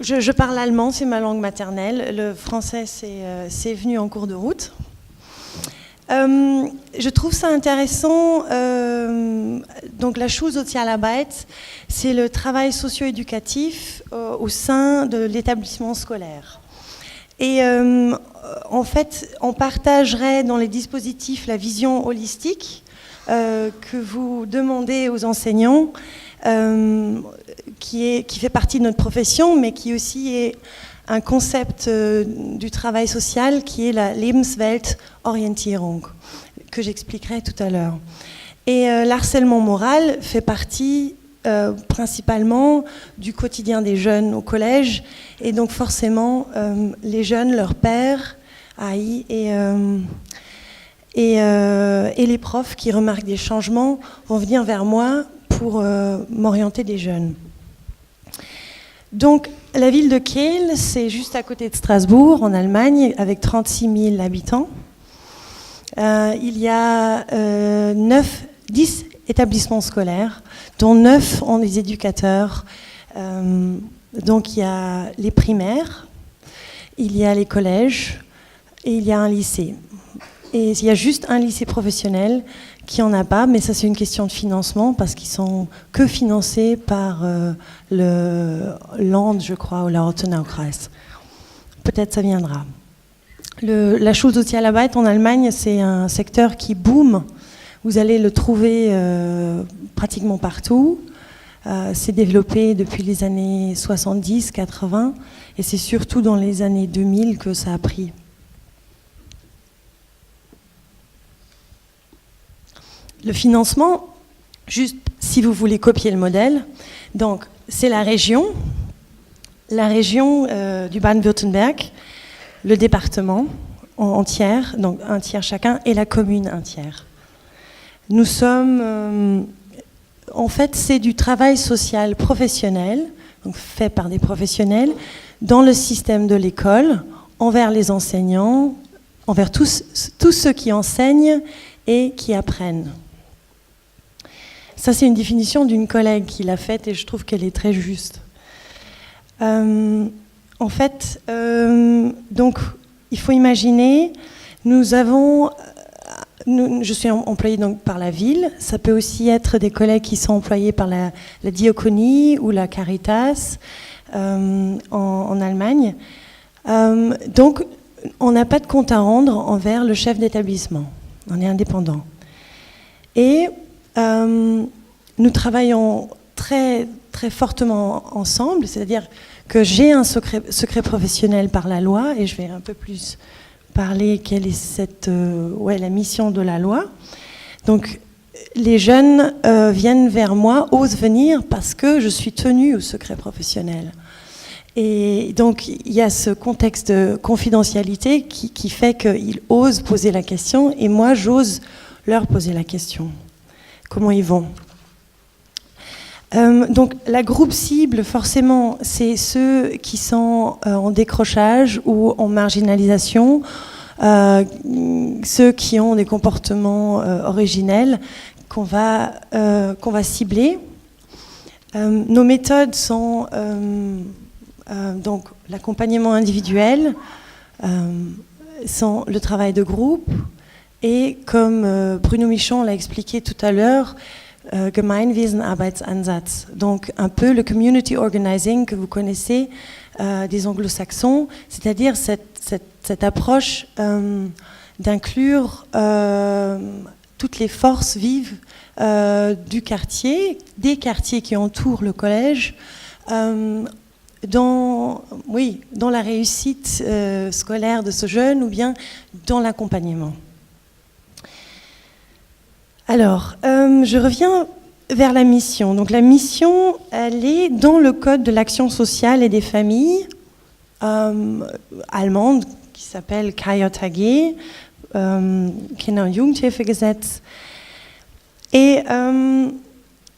je parle allemand, c'est ma langue maternelle. Le français, c'est venu en cours de route. Je trouve ça intéressant. Donc, la Schulsozialarbeit, c'est le travail socio-éducatif au sein de l'établissement scolaire. Et en fait, on partagerait dans les dispositifs la vision holistique que vous demandez aux enseignants, qui fait partie de notre profession, mais qui aussi est un concept du travail social qui est la Lebensweltorientierung, que j'expliquerai tout à l'heure. Et l'harcèlement moral fait partie principalement du quotidien des jeunes au collège, et donc forcément les jeunes, leurs pères, et les profs qui remarquent des changements vont venir vers moi pour m'orienter des jeunes. Donc, la ville de Kehl, c'est juste à côté de Strasbourg, en Allemagne, avec 36 000 habitants. Il y a 10 établissements scolaires, dont 9 ont des éducateurs. Donc, il y a les primaires, il y a les collèges, et il y a un lycée. Et il y a juste un lycée professionnel qui n'en a pas, mais ça c'est une question de financement parce qu'ils sont que financés par le Land, je crois, ou la Ortenaukreis. Peut-être ça viendra. La Schulsozialarbeit en Allemagne, c'est un secteur qui boom. Vous allez le trouver pratiquement partout. C'est développé depuis les années 70, 80, et c'est surtout dans les années 2000 que ça a pris. Le financement, juste si vous voulez copier le modèle, donc c'est la région du Baden-Württemberg, le département entière, donc un tiers chacun, et la commune un tiers. Nous sommes, en fait, c'est du travail social professionnel, donc fait par des professionnels, dans le système de l'école, envers les enseignants, envers tous ceux qui enseignent et qui apprennent. Ça, c'est une définition d'une collègue qui l'a faite et je trouve qu'elle est très juste. En fait, donc, il faut imaginer, je suis employée donc par la ville, ça peut aussi être des collègues qui sont employés par la Diaconie ou la Caritas en Allemagne. Donc, on n'a pas de compte à rendre envers le chef d'établissement. On est indépendant. Et nous travaillons très, très fortement ensemble, c'est-à-dire que j'ai un secret professionnel par la loi, et je vais un peu plus parler quelle est la mission de la loi. Donc, les jeunes viennent vers moi, osent venir parce que je suis tenue au secret professionnel. Et donc, il y a ce contexte de confidentialité qui fait qu'ils osent poser la question, et moi, j'ose leur poser la question. Comment ils vont ? Donc, la groupe cible, forcément, c'est ceux qui sont en décrochage ou en marginalisation, ceux qui ont des comportements originels qu'on va cibler. Nos méthodes sont donc l'accompagnement individuel, sont le travail de groupe, et comme Bruno Michon l'a expliqué tout à l'heure, Gemeinwesenarbeitsansatz, donc un peu le community organizing que vous connaissez des anglo-saxons, c'est-à-dire cette approche d'inclure toutes les forces vives du quartier, des quartiers qui entourent le collège, dans la réussite scolaire de ce jeune ou bien dans l'accompagnement. Alors, je reviens vers la mission. Donc la mission, elle est dans le code de l'action sociale et des familles allemande qui s'appelle KJG, Kinder- und Jugendhilfegesetz. Et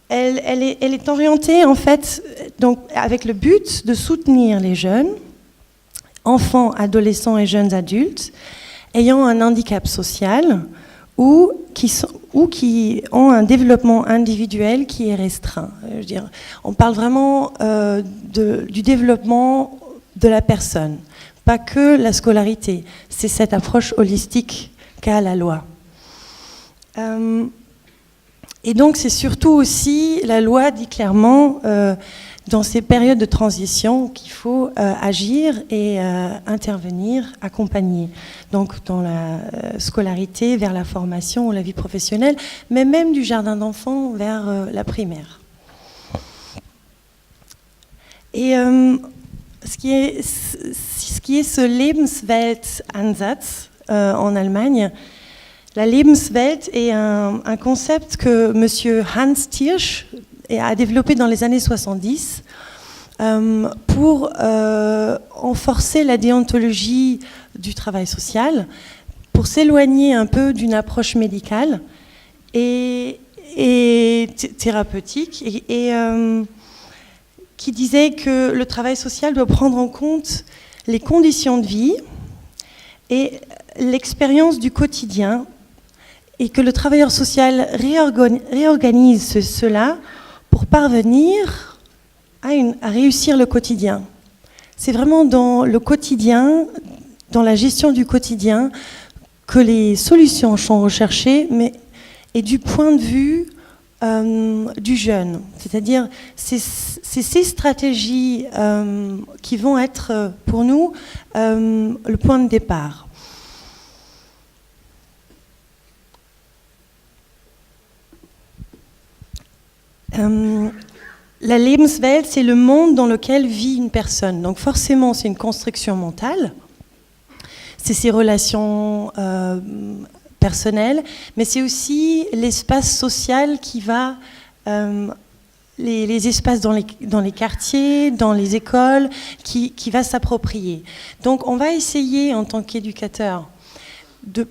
elle est orientée en fait donc, avec le but de soutenir les jeunes, enfants, adolescents et jeunes adultes ayant un handicap social ou qui ont un développement individuel qui est restreint. Je veux dire, on parle vraiment du développement de la personne, pas que la scolarité. C'est cette approche holistique qu'a la loi. Et donc c'est surtout aussi, la loi dit clairement, dans ces périodes de transition, qu'il faut agir et intervenir, accompagner. Donc dans la scolarité, vers la formation ou la vie professionnelle, mais même du jardin d'enfants vers la primaire. Et ce qui est ce Lebensweltansatz en Allemagne, la Lebenswelt est un concept que M. Hans Thiersch a développé dans les années 70 pour renforcer la déontologie du travail social, pour s'éloigner un peu d'une approche médicale et thérapeutique, et qui disait que le travail social doit prendre en compte les conditions de vie et l'expérience du quotidien, et que le travailleur social réorganise cela pour parvenir à réussir le quotidien. C'est vraiment dans le quotidien, dans la gestion du quotidien, que les solutions sont recherchées, et du point de vue du jeune. C'est-à-dire, c'est ces stratégies qui vont être pour nous le point de départ. La Lebenswelt, c'est le monde dans lequel vit une personne. Donc forcément, c'est une construction mentale. C'est ses relations personnelles, mais c'est aussi l'espace social qui va... les espaces dans les quartiers, dans les écoles, qui va s'approprier. Donc on va essayer, en tant qu'éducateur, de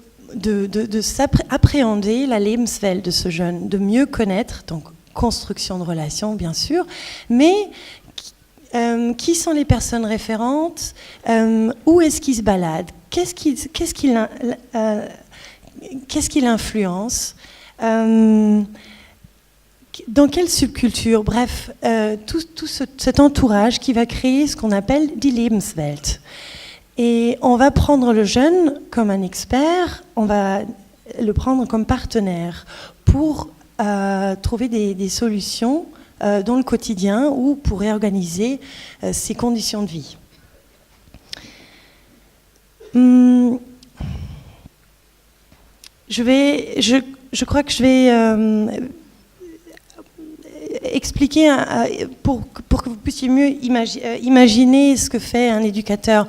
appréhender la Lebenswelt de ce jeune, de mieux connaître, donc construction de relations, bien sûr, mais qui sont les personnes référentes, où est-ce qu'ils se baladent, qu'est-ce qui l'influence, dans quelle subculture, bref, tout cet entourage qui va créer ce qu'on appelle die Lebenswelt. Et on va prendre le jeune comme un expert, on va le prendre comme partenaire pour trouver des solutions dans le quotidien ou pour réorganiser ses conditions de vie. Je crois que je vais expliquer pour que vous puissiez mieux imaginer ce que fait un éducateur.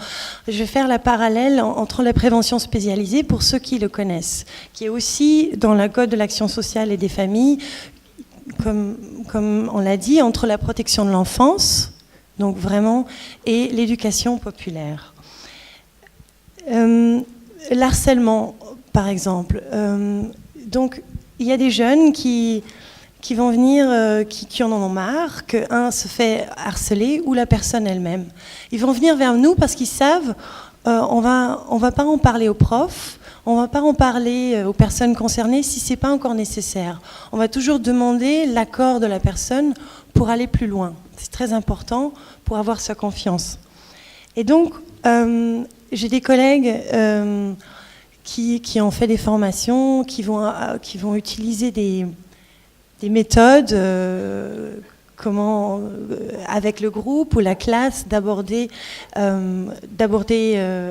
Je vais faire la parallèle entre la prévention spécialisée, pour ceux qui le connaissent, qui est aussi dans le Code de l'action sociale et des familles, comme on l'a dit, entre la protection de l'enfance, donc vraiment, et l'éducation populaire. L'harcèlement, par exemple. Donc, il y a des jeunes qui vont venir, qui en ont marre, qu'un se fait harceler ou la personne elle-même. Ils vont venir vers nous parce qu'ils savent, on va pas en parler aux profs, on va pas en parler aux personnes concernées si c'est pas encore nécessaire. On va toujours demander l'accord de la personne pour aller plus loin. C'est très important pour avoir sa confiance. Et donc, j'ai des collègues qui ont fait des formations, qui vont utiliser des méthodes, comment, avec le groupe ou la classe, d'aborder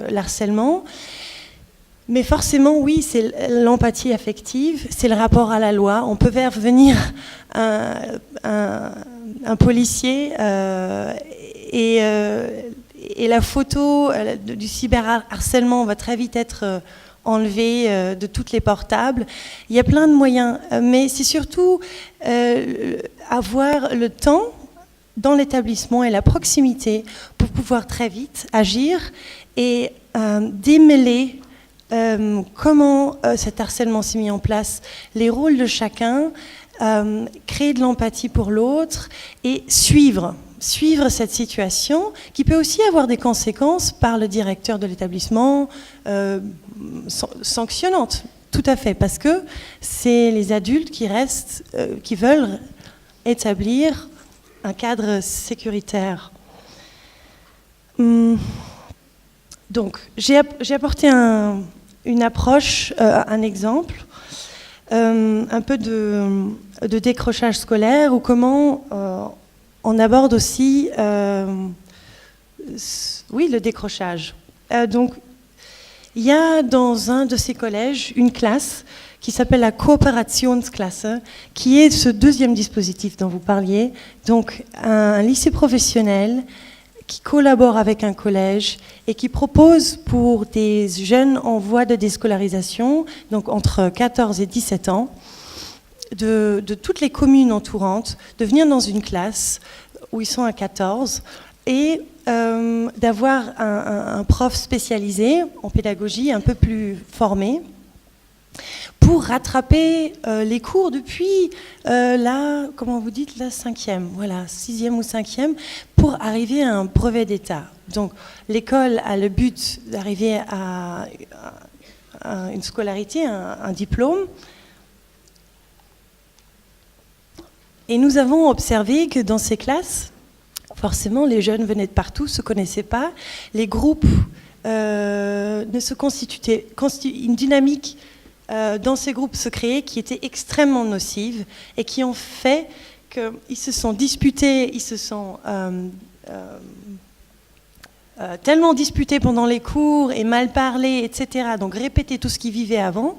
l'harcèlement. Mais forcément, oui, c'est l'empathie affective, c'est le rapport à la loi. On peut faire venir un policier et la photo du cyberharcèlement va très vite être enlevée de toutes les portables. Il y a plein de moyens, mais c'est surtout avoir le temps dans l'établissement et la proximité pour pouvoir très vite agir et démêler comment cet harcèlement s'est mis en place, les rôles de chacun, créer de l'empathie pour l'autre et suivre cette situation qui peut aussi avoir des conséquences par le directeur de l'établissement sanctionnantes. tout à fait, parce que c'est les adultes qui restent, qui veulent établir un cadre sécuritaire. Donc, j'ai apporté une approche, un exemple, un peu de décrochage scolaire, ou comment on aborde aussi, le décrochage. Donc, il y a dans un de ces collèges une classe qui s'appelle la Kooperationsklasse, qui est ce deuxième dispositif dont vous parliez, donc un lycée professionnel qui collabore avec un collège et qui propose pour des jeunes en voie de déscolarisation, donc entre 14 et 17 ans, de toutes les communes entourantes, de venir dans une classe où ils sont à 14 et d'avoir un prof spécialisé en pédagogie un peu plus formé pour rattraper les cours depuis la 6e ou 5e, pour arriver à un brevet d'État. Donc l'école a le but d'arriver à une scolarité, un diplôme. Et nous avons observé que dans ces classes, forcément, les jeunes venaient de partout, ne se connaissaient pas. Les groupes ne se constituaient, une dynamique dans ces groupes se créait qui était extrêmement nocive et qui ont fait qu'ils se sont disputés, ils se sont tellement disputés pendant les cours et mal parlés, etc. Donc répéter tout ce qu'ils vivaient avant,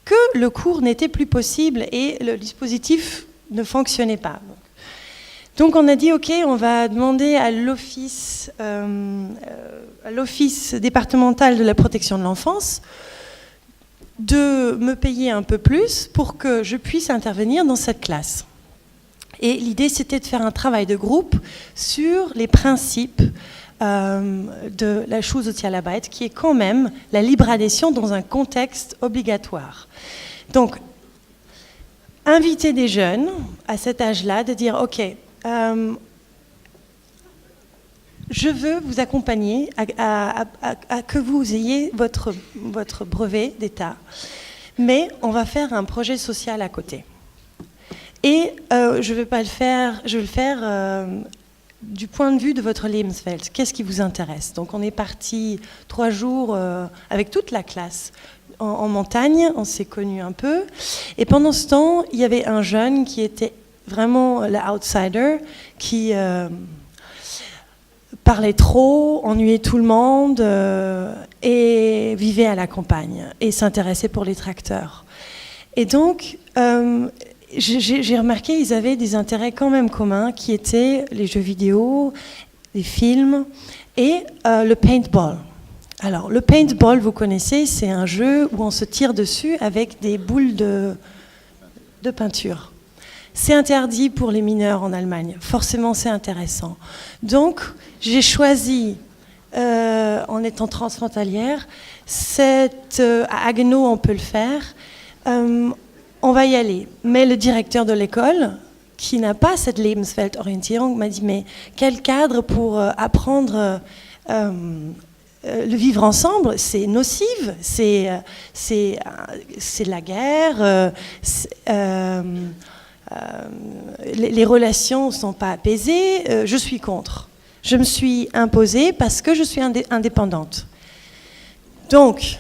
que le cours n'était plus possible et le dispositif ne fonctionnait pas. Donc on a dit, ok, on va demander à l'office départemental de la protection de l'enfance de me payer un peu plus pour que je puisse intervenir dans cette classe. Et l'idée, c'était de faire un travail de groupe sur les principes de la Schulsozialarbeit, qui est quand même la libre adhésion dans un contexte obligatoire. Donc, inviter des jeunes à cet âge-là, de dire, ok, je veux vous accompagner à que vous ayez votre brevet d'État, mais on va faire un projet social à côté. Et je vais le faire du point de vue de votre Lebenswelt. Qu'est-ce qui vous intéresse? Donc on est parti 3 jours avec toute la classe en montagne, on s'est connus un peu. Et pendant ce temps, il y avait un jeune qui était vraiment l'outsider, qui parlait trop, ennuyait tout le monde et vivait à la campagne et s'intéressait pour les tracteurs. Et donc, j'ai remarqué qu'ils avaient des intérêts quand même communs qui étaient les jeux vidéo, les films et le paintball. Alors, le paintball, vous connaissez, c'est un jeu où on se tire dessus avec des boules de peinture. C'est interdit pour les mineurs en Allemagne. Forcément, c'est intéressant. Donc, j'ai choisi, en étant transfrontalière, à Haguenau, on peut le faire. On va y aller. Mais le directeur de l'école, qui n'a pas cette Lebensweltorientierung, m'a dit, mais quel cadre pour apprendre le vivre ensemble? C'est nocif, c'est la guerre, les relations ne sont pas apaisées, je suis contre. Je me suis imposée parce que je suis indépendante. Donc,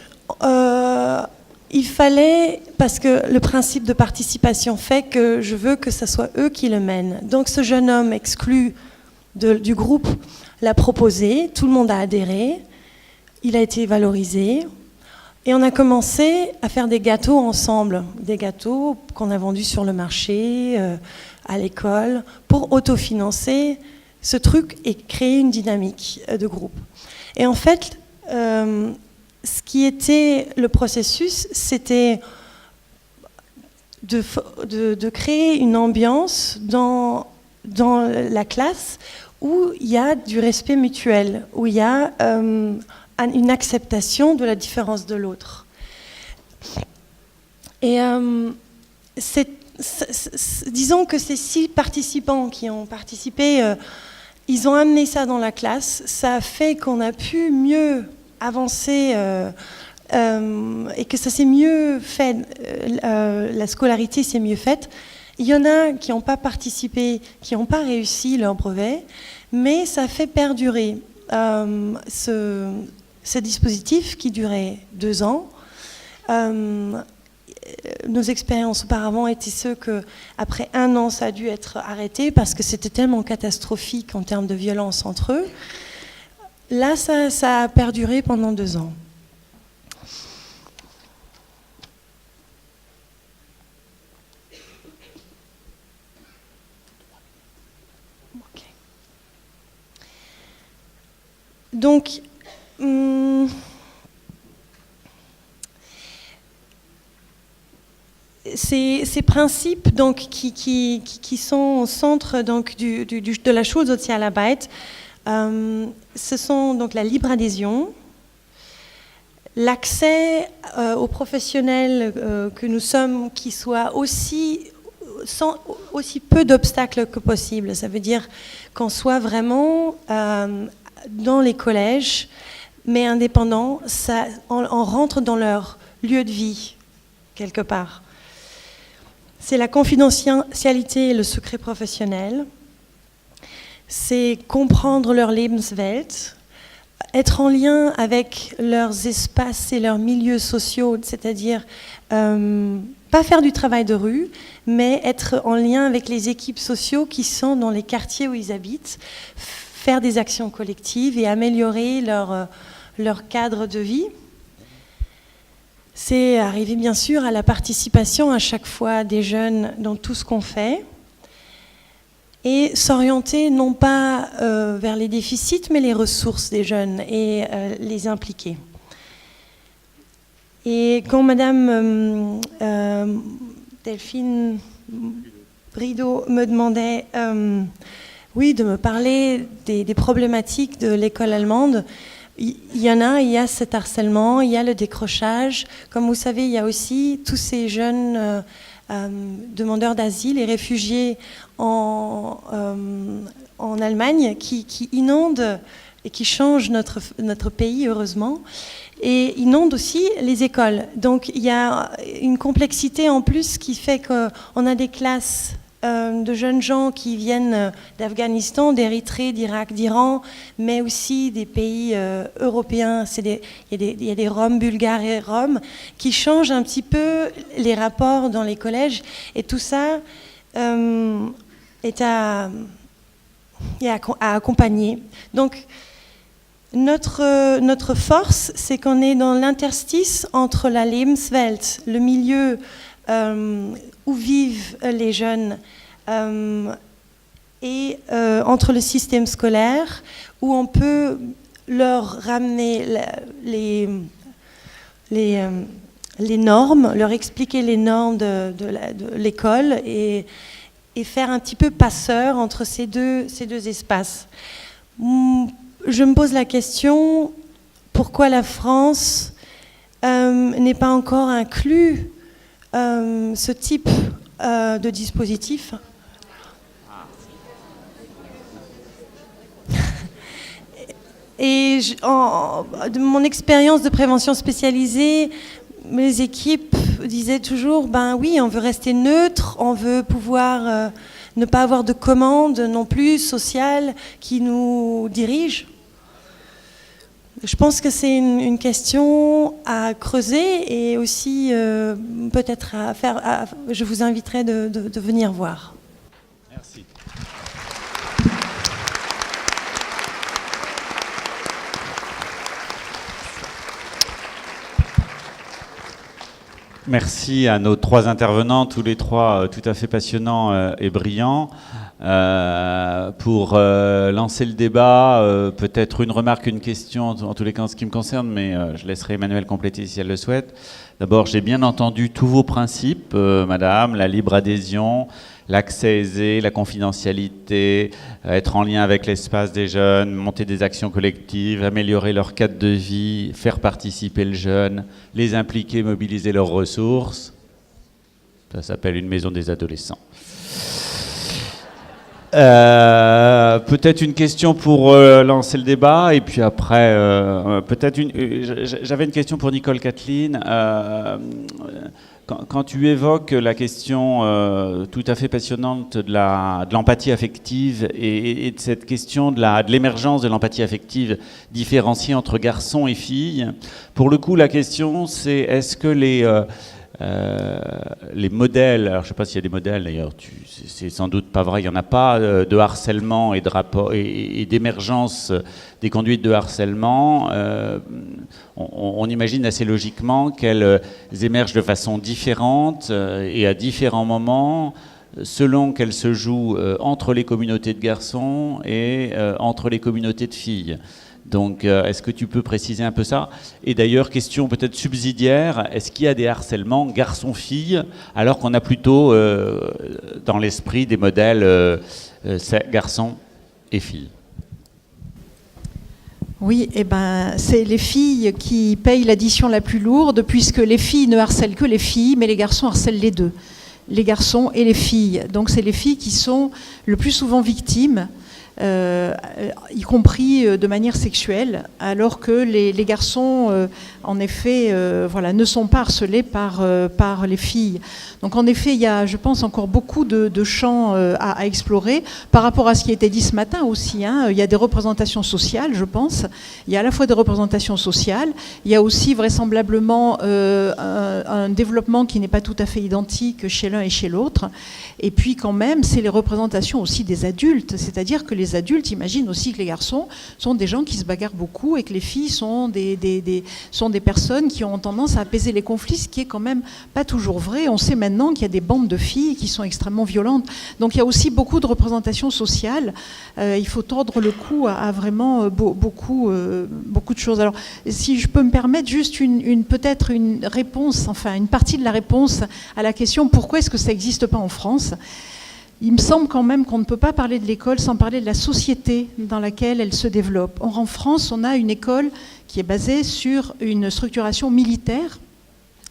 il fallait, parce que le principe de participation fait que je veux que ce soit eux qui le mènent. Donc ce jeune homme exclu du groupe l'a proposé, tout le monde a adhéré, il a été valorisé. Et on a commencé à faire des gâteaux ensemble, des gâteaux qu'on a vendus sur le marché, à l'école, pour autofinancer ce truc et créer une dynamique de groupe. Et en fait, ce qui était le processus, c'était de créer une ambiance dans la classe où il y a du respect mutuel, où il y a une acceptation de la différence de l'autre. Et disons que ces 6 participants qui ont participé, ils ont amené ça dans la classe. Ça a fait qu'on a pu mieux avancer et que ça s'est mieux fait, la scolarité s'est mieux faite. Il y en a qui n'ont pas participé, qui n'ont pas réussi leur brevet, mais ça fait perdurer ce dispositif qui durait 2 ans. Nos expériences auparavant étaient ceux qu'après 1 an, ça a dû être arrêté parce que c'était tellement catastrophique en termes de violence entre eux. Là, ça a perduré pendant 2 ans. Okay. Donc, ces principes donc, qui sont au centre donc, de la Schulsozialarbeit, ce sont donc la libre adhésion, l'accès aux professionnels que nous sommes, qui soient sans aussi peu d'obstacles que possible. Ça veut dire qu'on soit vraiment dans les collèges, mais indépendants, on rentre dans leur lieu de vie, quelque part. C'est la confidentialité et le secret professionnel. C'est comprendre leur Lebenswelt, être en lien avec leurs espaces et leurs milieux sociaux, c'est-à-dire pas faire du travail de rue, mais être en lien avec les équipes sociaux qui sont dans les quartiers où ils habitent, faire des actions collectives et améliorer leur cadre de vie. C'est arriver bien sûr à la participation à chaque fois des jeunes dans tout ce qu'on fait et s'orienter non pas vers les déficits mais les ressources des jeunes et les impliquer. Et quand Madame Delphine Brideau me demandait de me parler des problématiques de l'école allemande, il y a cet harcèlement, il y a le décrochage. Comme vous savez, il y a aussi tous ces jeunes demandeurs d'asile et réfugiés en Allemagne qui inondent et qui changent notre pays, heureusement, et inondent aussi les écoles. Donc il y a une complexité en plus qui fait qu'on a des classes de jeunes gens qui viennent d'Afghanistan, d'Érythrée, d'Irak, d'Iran, mais aussi des pays européens. Il y a des Roms, Bulgares et Roms, qui changent un petit peu les rapports dans les collèges. Et tout ça est à accompagner. Donc, notre force, c'est qu'on est dans l'interstice entre la Lebenswelt, le milieu où vivent les jeunes, et entre le système scolaire, où on peut leur ramener les normes, leur expliquer les normes de l'école et faire un petit peu passeur entre ces deux espaces. Je me pose la question, pourquoi la France n'est pas encore inclus ce type de dispositif. Et de mon expérience de prévention spécialisée, mes équipes disaient toujours, ben oui, on veut rester neutre, on veut pouvoir ne pas avoir de commandes non plus sociales qui nous dirigent. Je pense que c'est une question à creuser et aussi peut-être à faire. Je vous inviterai de venir voir. Merci. Merci à nos 3 intervenants, tous les 3 tout à fait passionnants et brillants. Pour lancer le débat, peut-être une remarque, une question, en tous les cas en ce qui me concerne, mais je laisserai Emmanuelle compléter si elle le souhaite. D'abord, j'ai bien entendu tous vos principes, madame, la libre adhésion, l'accès aisé, la confidentialité, être en lien avec l'espace des jeunes, monter des actions collectives, améliorer leur cadre de vie, faire participer le jeune, les impliquer, mobiliser leurs ressources. Ça s'appelle une maison des adolescents. Peut-être une question pour lancer le débat, et puis après, j'avais une question pour Nicole Kathleen. Quand tu évoques la question tout à fait passionnante de l'empathie affective et de cette question de l'émergence de l'empathie affective différenciée entre garçons et filles, pour le coup, la question c'est est-ce que les modèles, alors je ne sais pas s'il y a des modèles d'ailleurs, c'est sans doute pas vrai, il n'y en a pas de harcèlement et de rapport et d'émergence des conduites de harcèlement. On imagine assez logiquement qu'elles émergent de façon différente et à différents moments, selon qu'elles se jouent entre les communautés de garçons et entre les communautés de filles. Donc, est-ce que tu peux préciser un peu ça? Et d'ailleurs, question peut-être subsidiaire, est-ce qu'il y a des harcèlements garçons-filles, alors qu'on a plutôt dans l'esprit des modèles garçons et filles? Oui, eh ben, c'est les filles qui payent l'addition la plus lourde, puisque les filles ne harcèlent que les filles, mais les garçons harcèlent les deux, les garçons et les filles. Donc, c'est les filles qui sont le plus souvent victimes. Y compris de manière sexuelle, alors que les garçons, en effet, ne sont pas harcelés par les filles. Donc en effet, il y a, je pense, encore beaucoup de champs à explorer. Par rapport à ce qui a été dit ce matin aussi, il y a des représentations sociales, je pense. Il y a à la fois des représentations sociales, il y a aussi vraisemblablement un développement qui n'est pas tout à fait identique chez l'un et chez l'autre. Et puis quand même, c'est les représentations aussi des adultes, c'est-à-dire que les adultes imaginent aussi que les garçons sont des gens qui se bagarrent beaucoup et que les filles sont des personnes qui ont tendance à apaiser les conflits, ce qui est quand même pas toujours vrai. On sait maintenant qu'il y a des bandes de filles qui sont extrêmement violentes. Donc il y a aussi beaucoup de représentations sociales. Il faut tordre le cou à vraiment beaucoup de choses. Alors si je peux me permettre juste peut-être une réponse, enfin une partie de la réponse à la question pourquoi est-ce que ça n'existe pas en France. Il me semble quand même qu'on ne peut pas parler de l'école sans parler de la société dans laquelle elle se développe. Or, en France, on a une école qui est basée sur une structuration militaire.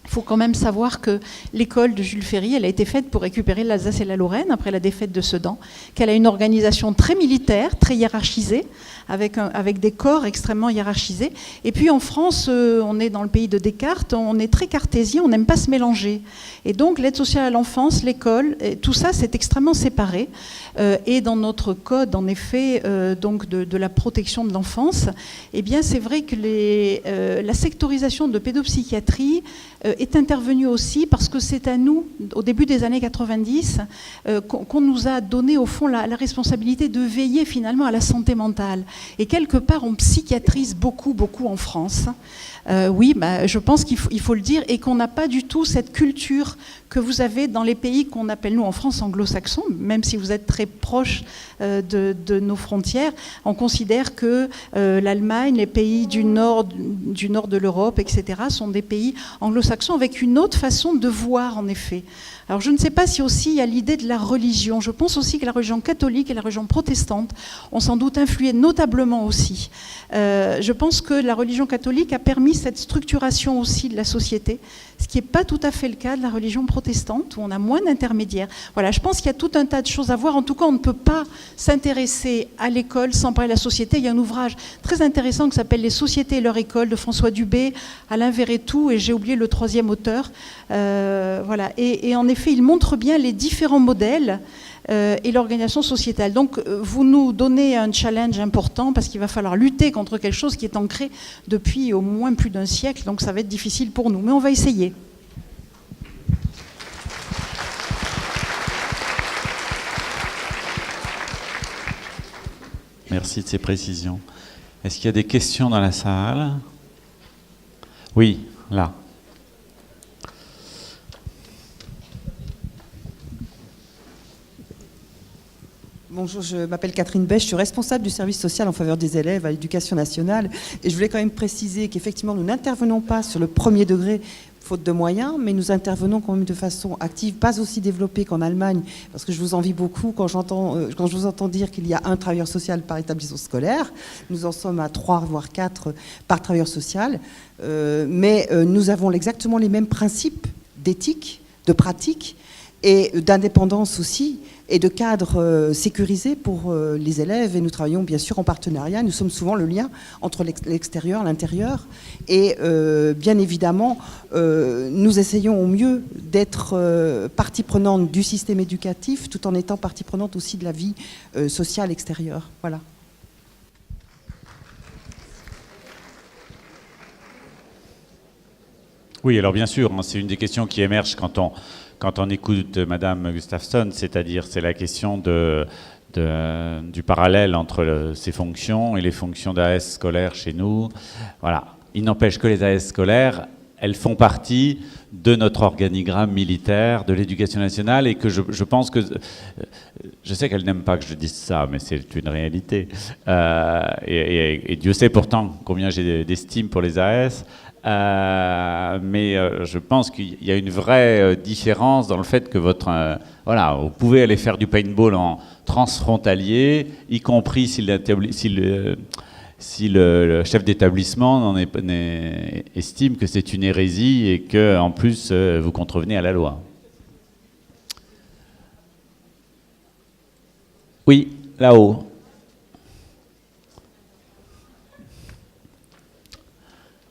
Il faut quand même savoir que l'école de Jules Ferry, elle a été faite pour récupérer l'Alsace et la Lorraine après la défaite de Sedan, qu'elle a une organisation très militaire, très hiérarchisée, avec des corps extrêmement hiérarchisés. Et puis en France, on est dans le pays de Descartes, on est très cartésien, on n'aime pas se mélanger. Et donc l'aide sociale à l'enfance, l'école, tout ça, c'est extrêmement séparé. Et dans notre code, en effet, donc de la protection de l'enfance, eh bien, c'est vrai que la sectorisation de pédopsychiatrie est intervenue aussi parce que c'est à nous, au début des années 90, qu'on nous a donné au fond la responsabilité de veiller finalement à la santé mentale. Et quelque part, on psychiatrise beaucoup en France. Oui, je pense qu'il faut le dire, et qu'on n'a pas du tout cette culture que vous avez dans les pays qu'on appelle, nous, en France, anglo-saxons, même si vous êtes très proche de nos frontières. On considère que l'Allemagne, les pays du nord de l'Europe, etc., sont des pays anglo-saxons avec une autre façon de voir, en effet. Alors je ne sais pas si aussi il y a l'idée de la religion. Je pense aussi que la religion catholique et la religion protestante ont sans doute influé notablement aussi. Je pense que la religion catholique a permis cette structuration aussi de la société, ce qui n'est pas tout à fait le cas de la religion protestante, où on a moins d'intermédiaires. Voilà, je pense qu'il y a tout un tas de choses à voir. En tout cas, on ne peut pas s'intéresser à l'école sans parler de la société. Il y a un ouvrage très intéressant qui s'appelle « Les sociétés et leur école » de François Dubé, Alain Verretou, et j'ai oublié le troisième auteur. Voilà. Et en effet, il montre bien les différents modèles et l'organisation sociétale. Donc, vous nous donnez un challenge important parce qu'il va falloir lutter contre quelque chose qui est ancré depuis au moins plus d'un siècle. Donc, ça va être difficile pour nous. Mais on va essayer. Merci de ces précisions. Est-ce qu'il y a des questions dans la salle? Oui, là. Bonjour, je m'appelle Catherine Bech, je suis responsable du service social en faveur des élèves à l'Éducation nationale. Et je voulais quand même préciser qu'effectivement, nous n'intervenons pas sur le premier degré, faute de moyens, mais nous intervenons quand même de façon active, pas aussi développée qu'en Allemagne, parce que je vous envie beaucoup quand je vous entends dire qu'il y a un travailleur social par établissement scolaire. Nous en sommes à 3, voire 4 par travailleur social. Mais nous avons exactement les mêmes principes d'éthique, de pratique, et d'indépendance aussi, et de cadre sécurisé pour les élèves. Et nous travaillons bien sûr en partenariat. Nous sommes souvent le lien entre l'extérieur, l'intérieur. Et bien évidemment, nous essayons au mieux d'être partie prenante du système éducatif, tout en étant partie prenante aussi de la vie sociale extérieure. Voilà. Oui, alors bien sûr, c'est une des questions qui émerge quand on écoute Madame Gustafsson, c'est-à-dire c'est la question du parallèle entre ces fonctions et les fonctions d'AS scolaires chez nous. Voilà. Il n'empêche que les AS scolaires, elles font partie de notre organigramme militaire, de l'éducation nationale, et que je pense que... Je sais qu'elle n'aime pas que je dise ça, mais c'est une réalité. Et Dieu sait pourtant combien j'ai d'estime pour les AS. Mais je pense qu'il y a une vraie différence dans le fait que vous pouvez aller faire du paintball en transfrontalier, y compris si le chef d'établissement estime que c'est une hérésie et que en plus vous contrevenez à la loi. Oui, là-haut.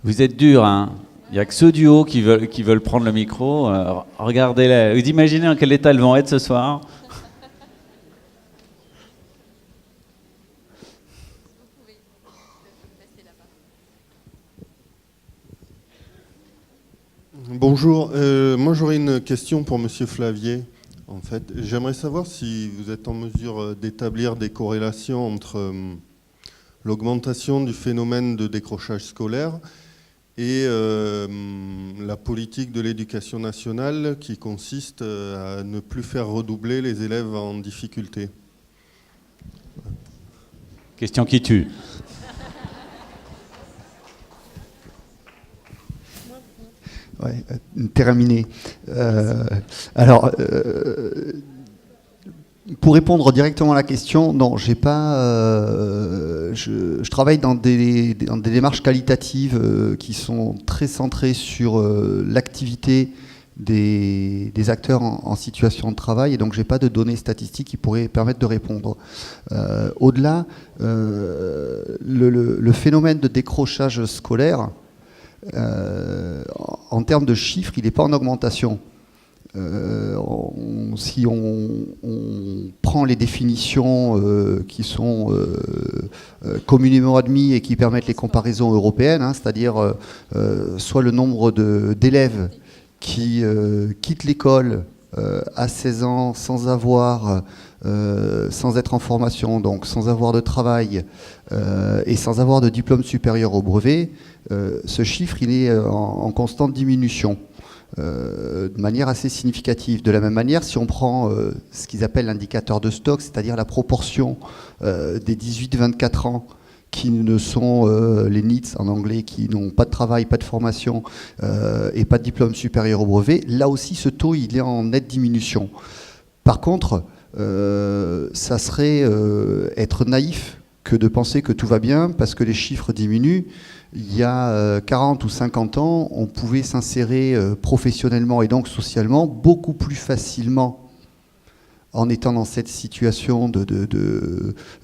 Vous êtes dur, hein. Il n'y a que ceux du haut qui veulent prendre le micro. Regardez-les. Vous imaginez en quel état elles vont être ce soir? Bonjour. Moi, j'aurais une question pour Monsieur Flavier. En fait, j'aimerais savoir si vous êtes en mesure d'établir des corrélations entre l'augmentation du phénomène de décrochage scolaire et la politique de l'éducation nationale qui consiste à ne plus faire redoubler les élèves en difficulté. Question qui tue. Ouais, terminé. Pour répondre directement à la question, non, j'ai pas. Je travaille dans des démarches qualitatives qui sont très centrées sur l'activité des acteurs en situation de travail, et donc j'ai pas de données statistiques qui pourraient permettre de répondre. Au-delà, le phénomène de décrochage scolaire, en termes de chiffres, il n'est pas en augmentation. Si on prend les définitions qui sont communément admises et qui permettent les comparaisons européennes, hein, c'est-à-dire soit le nombre d'élèves qui quittent l'école à 16 ans sans être en formation, donc sans avoir de travail et sans avoir de diplôme supérieur au brevet, ce chiffre il est en constante diminution. De manière assez significative. De la même manière, si on prend ce qu'ils appellent l'indicateur de stock, c'est-à-dire la proportion des 18-24 ans qui ne sont les NEETs en anglais, qui n'ont pas de travail, pas de formation et pas de diplôme supérieur au brevet, là aussi ce taux il est en nette diminution. Par contre, ça serait être naïf que de penser que tout va bien parce que les chiffres diminuent. Il y a 40 ou 50 ans, on pouvait s'insérer professionnellement et donc socialement beaucoup plus facilement en étant dans cette situation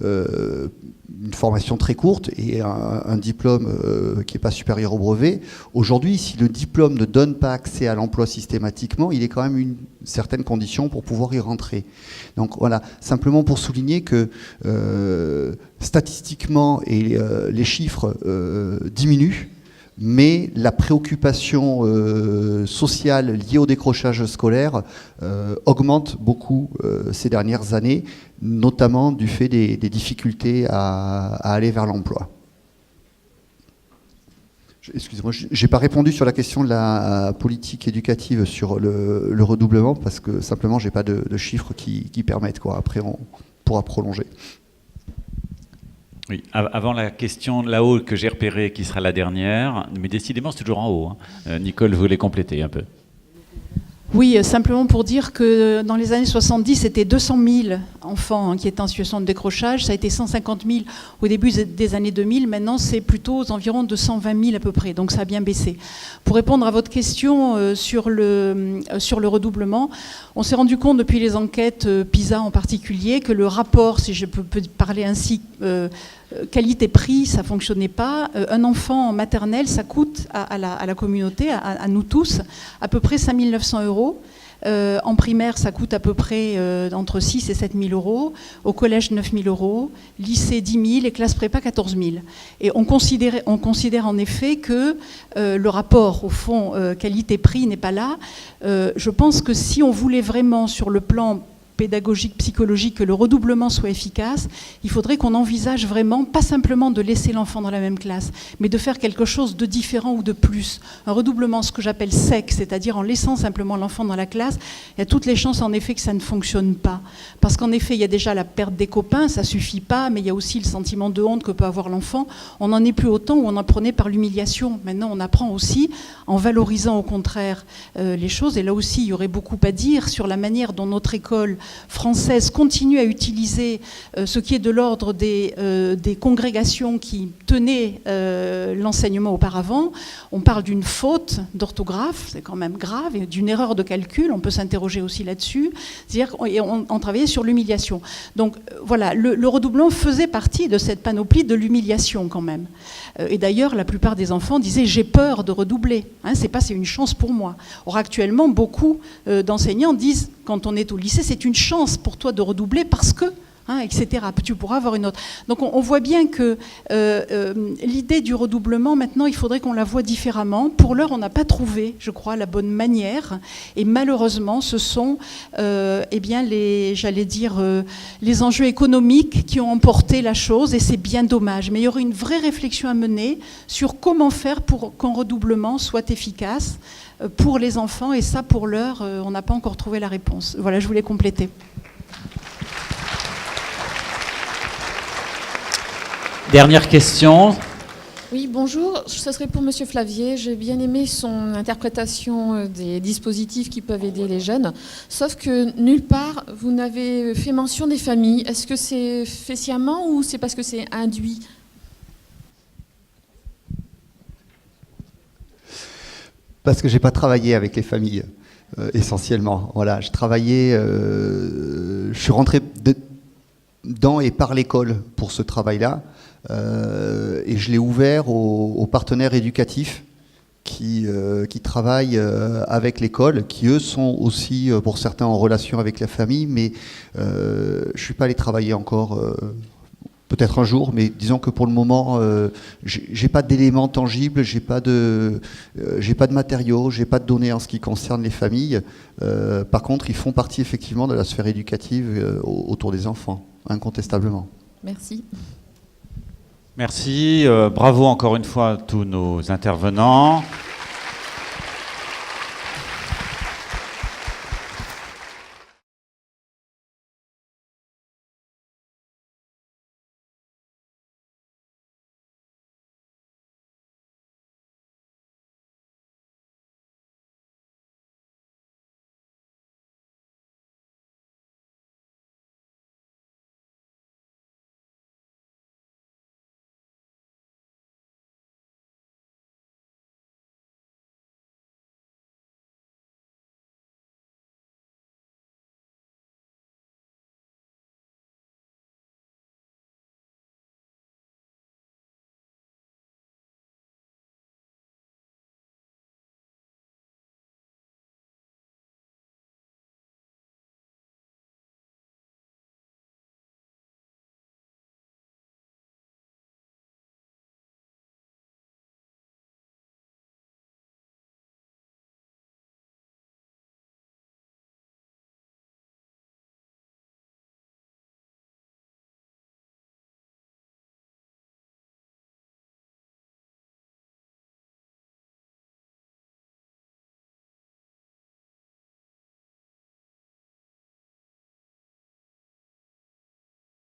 une formation très courte et un diplôme qui n'est pas supérieur au brevet. Aujourd'hui, si le diplôme ne donne pas accès à l'emploi systématiquement, il est quand même une certaine condition pour pouvoir y rentrer. Donc voilà, simplement pour souligner que statistiquement les chiffres diminuent, mais la préoccupation sociale liée au décrochage scolaire augmente beaucoup ces dernières années, notamment du fait des difficultés à aller vers l'emploi. Excusez-moi, je n'ai pas répondu sur la question de la politique éducative sur le redoublement, parce que simplement, je n'ai pas de chiffres qui permettent, quoi. Après, on pourra prolonger. Oui, avant la question là-haut que j'ai repérée, qui sera la dernière, mais décidément c'est toujours en haut. Hein. Nicole voulait compléter un peu. Oui, simplement pour dire que dans les années 70, c'était 200 000 enfants qui étaient en situation de décrochage. Ça a été 150 000 au début des années 2000. Maintenant, c'est plutôt aux environs de 120 000 à peu près. Donc ça a bien baissé. Pour répondre à votre question sur le redoublement, on s'est rendu compte depuis les enquêtes PISA en particulier que le rapport, si je peux parler ainsi, qualité-prix, ça ne fonctionnait pas. Un enfant en maternelle, ça coûte à la communauté, à nous tous, à peu près 5 900 €. En primaire, ça coûte à peu près entre 6 et 7 000 €. Au collège, 9 000 €. Lycée, 10 000 et classe prépa, 14 000. Et on considère en effet que le rapport, au fond, qualité-prix n'est pas là. Je pense que si on voulait vraiment, sur le plan pédagogique, psychologique, que le redoublement soit efficace, il faudrait qu'on envisage vraiment, pas simplement de laisser l'enfant dans la même classe, mais de faire quelque chose de différent ou de plus. Un redoublement, ce que j'appelle sec, c'est-à-dire en laissant simplement l'enfant dans la classe, il y a toutes les chances en effet que ça ne fonctionne pas. Parce qu'en effet, il y a déjà la perte des copains, ça suffit pas, mais il y a aussi le sentiment de honte que peut avoir l'enfant. On n'en est plus autant où on apprenait par l'humiliation. Maintenant, on apprend aussi en valorisant au contraire les choses. Et là aussi, il y aurait beaucoup à dire sur la manière dont notre école française continue à utiliser ce qui est de l'ordre des congrégations qui tenaient l'enseignement auparavant. On parle d'une faute d'orthographe, c'est quand même grave, et d'une erreur de calcul, on peut s'interroger aussi là-dessus. C'est-à-dire qu'on travaillait sur l'humiliation. Donc voilà, le redoublement faisait partie de cette panoplie de l'humiliation quand même. Et d'ailleurs, la plupart des enfants disaient « j'ai peur de redoubler hein, ». C'est une chance pour moi. Or actuellement, beaucoup d'enseignants disent, quand on est au lycée, c'est une chance pour toi de redoubler parce que, hein, etc. Tu pourras avoir une autre. Donc on voit bien que l'idée du redoublement, maintenant, il faudrait qu'on la voie différemment. Pour l'heure, on n'a pas trouvé, je crois, la bonne manière. Et malheureusement, ce sont les enjeux économiques qui ont emporté la chose, et c'est bien dommage. Mais il y aurait une vraie réflexion à mener sur comment faire pour qu'un redoublement soit efficace pour les enfants, et ça, pour l'heure, on n'a pas encore trouvé la réponse. Voilà, je voulais compléter. Dernière question. Oui, bonjour. Ce serait pour Monsieur Flavier. J'ai bien aimé son interprétation des dispositifs qui peuvent aider les jeunes. Sauf que nulle part, vous n'avez fait mention des familles. Est-ce que c'est fait sciemment ou c'est parce que c'est induit ? Parce que j'ai pas travaillé avec les familles, essentiellement. Voilà, je suis rentré dans et par l'école pour ce travail-là, et je l'ai ouvert aux partenaires éducatifs qui travaillent avec l'école, qui eux sont aussi, pour certains, en relation avec la famille, mais je suis pas allé travailler encore. Peut-être un jour, mais disons que pour le moment, j'ai pas d'éléments tangibles, j'ai pas de matériaux, j'ai pas de données en ce qui concerne les familles. Par contre, ils font partie effectivement de la sphère éducative autour des enfants, incontestablement. Merci. Merci. Bravo encore une fois à tous nos intervenants.